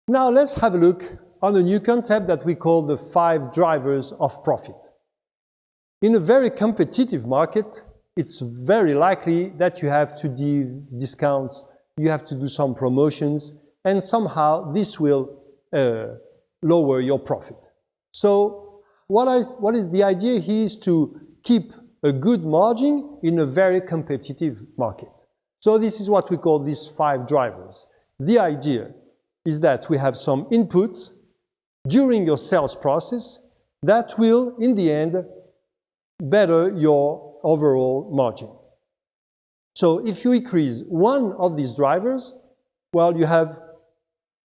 Now let's have a look on a new concept that we call the 5 drivers of profit. In a very competitive market, it's very likely that you have to do discounts, you have to do some promotions, and somehow this will lower your profit. So what is the idea here is to keep a good margin in a very competitive market. So this is what we call these 5 drivers. The idea is that we have some inputs during your sales process that will, in the end, better your overall margin. So if you increase one of these drivers, well, you have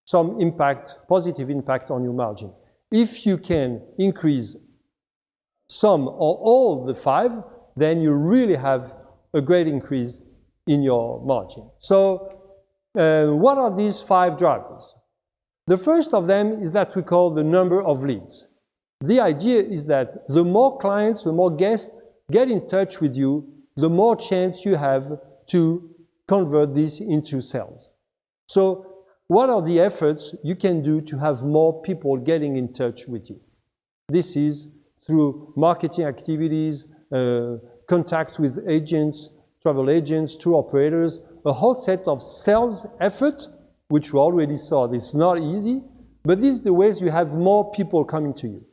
some impact, positive impact on your margin. If you can increase some or all the 5, then you really have a great increase in your margin. So what are these 5 drivers? The first of them is that we call the number of leads. The idea is that the more clients, the more guests get in touch with you, the more chance you have to convert this into sales. So what are the efforts you can do to have more people getting in touch with you? This is through marketing activities, contact with agents, travel agents, tour operators, a whole set of sales effort, which we already saw. It's not easy, but these are the ways you have more people coming to you.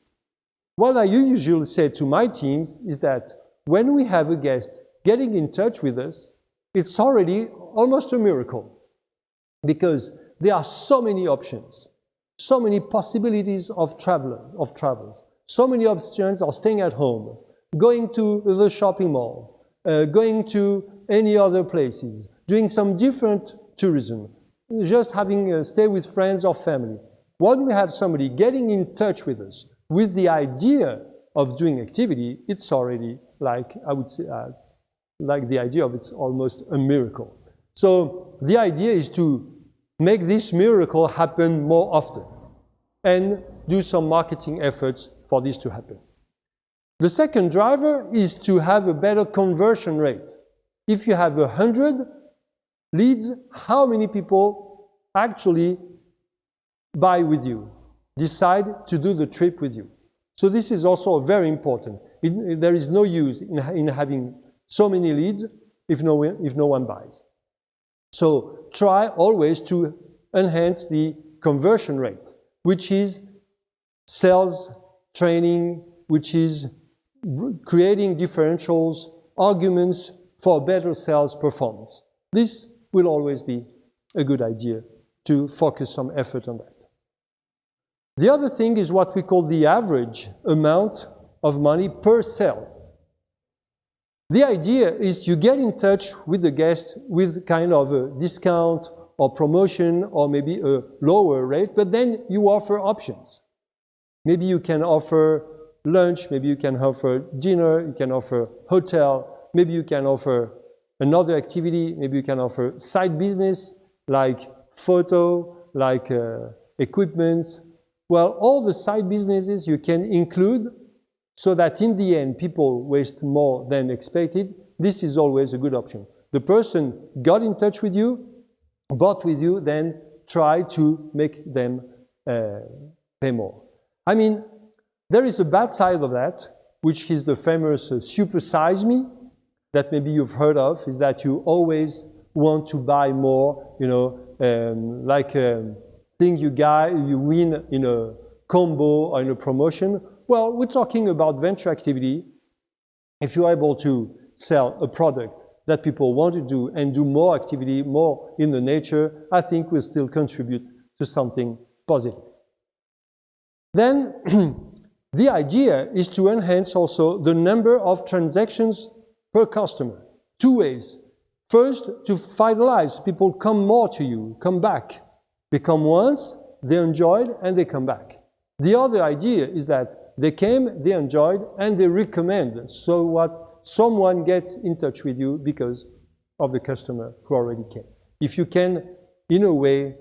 What I usually say to my teams is that when we have a guest getting in touch with us, it's already almost a miracle, because there are so many options, so many possibilities of travels, so many options of staying at home, going to the shopping mall, going to any other places, doing some different tourism, just having a stay with friends or family. When we have somebody getting in touch with us with the idea of doing activity, it's already like, I would say, like the idea of it's almost a miracle. So the idea is to make this miracle happen more often and do some marketing efforts for this to happen. The second driver is to have a better conversion rate. If you have 100 leads, how many people actually buy with you, decide to do the trip with you? So this is also very important. There is no use in having so many leads if no one buys. So try always to enhance the conversion rate, which is sales training, which is creating differentials, arguments for better sales performance. This will always be a good idea to focus some effort on that. The other thing is what we call the average amount of money per sale. The idea is you get in touch with the guest with kind of a discount or promotion or maybe a lower rate, but then you offer options. Maybe you can offer lunch, maybe you can offer dinner, you can offer hotel, maybe you can offer another activity, maybe you can offer side business like photo, like equipments. Well, all the side businesses you can include so that in the end people waste more than expected. This is always a good option. The person got in touch with you, bought with you, then try to make them pay more. I mean, there is a bad side of that, which is the famous supersize me that maybe you've heard of, is that you always want to buy more, you know, like a thing you win in a combo or in a promotion. Well, we're talking about venture activity. If you're able to sell a product that people want to do and do more activity, more in the nature, I think will still contribute to something positive. Then the idea is to enhance also the number of transactions per customer. 2 ways. First, to finalize, people come more to you, come back. They come once, they enjoyed, and they come back. The other idea is that they came, they enjoyed, and they recommend. So what someone gets in touch with you because of the customer who already came. If you can, in a way,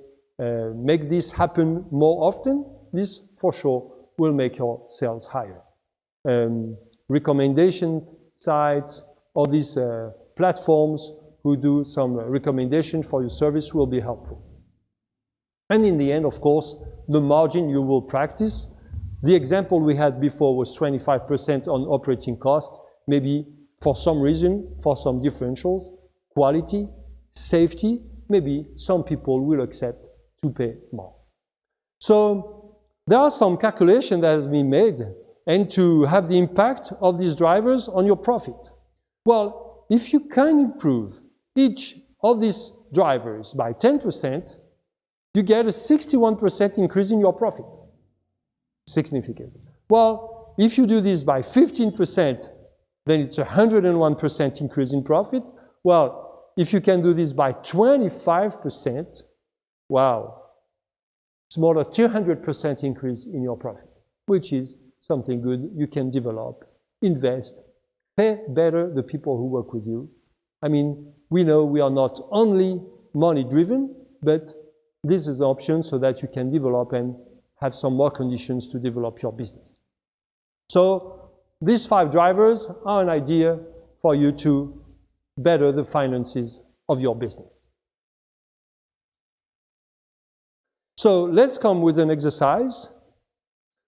make this happen more often, this for sure will make your sales higher. Recommendation sites or these platforms who do some recommendation for your service will be helpful. And in the end, of course, the margin you will practice. The example we had before was 25% on operating costs. Maybe for some reason, for some differentials, quality, safety, maybe some people will accept to pay more. So there are some calculations that have been made and to have the impact of these drivers on your profit. Well, if you can improve each of these drivers by 10%, you get a 61% increase in your profit. Significant. Well, if you do this by 15%, then it's a 101% increase in profit. Well, if you can do this by 25%, wow, it's more than 200% increase in your profit, which is something good you can develop, invest, pay better the people who work with you. I mean, we know we are not only money-driven, but this is an option so that you can develop and have some more conditions to develop your business. So these 5 drivers are an idea for you to better the finances of your business. So let's come with an exercise.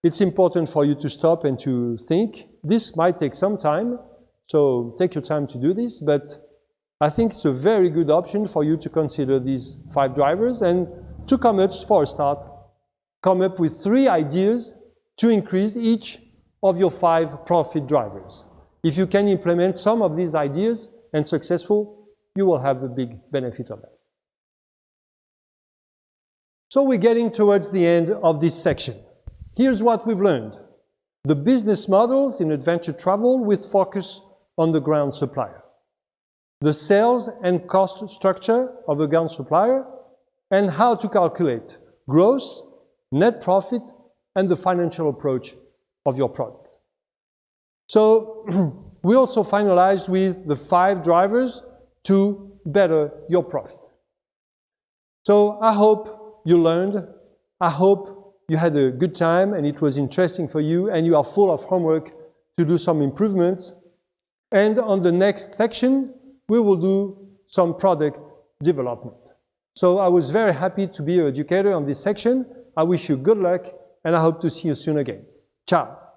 It's important for you to stop and to think. This might take some time, so take your time to do this, but I think it's a very good option for you to consider these 5 drivers and to come up, for a start, come up with 3 ideas to increase each of your 5 profit drivers. If you can implement some of these ideas and successful, you will have a big benefit of that. So we're getting towards the end of this section. Here's what we've learned. The business models in adventure travel with focus on the ground supplier. The sales and cost structure of a ground supplier, and how to calculate gross, net profit, and the financial approach of your product. So we also finalized with the 5 drivers to better your profit. So I hope you learned. I hope you had a good time and it was interesting for you and you are full of homework to do some improvements. And on the next section, we will do some product development. So I was very happy to be an educator on this section. I wish you good luck and I hope to see you soon again. Ciao.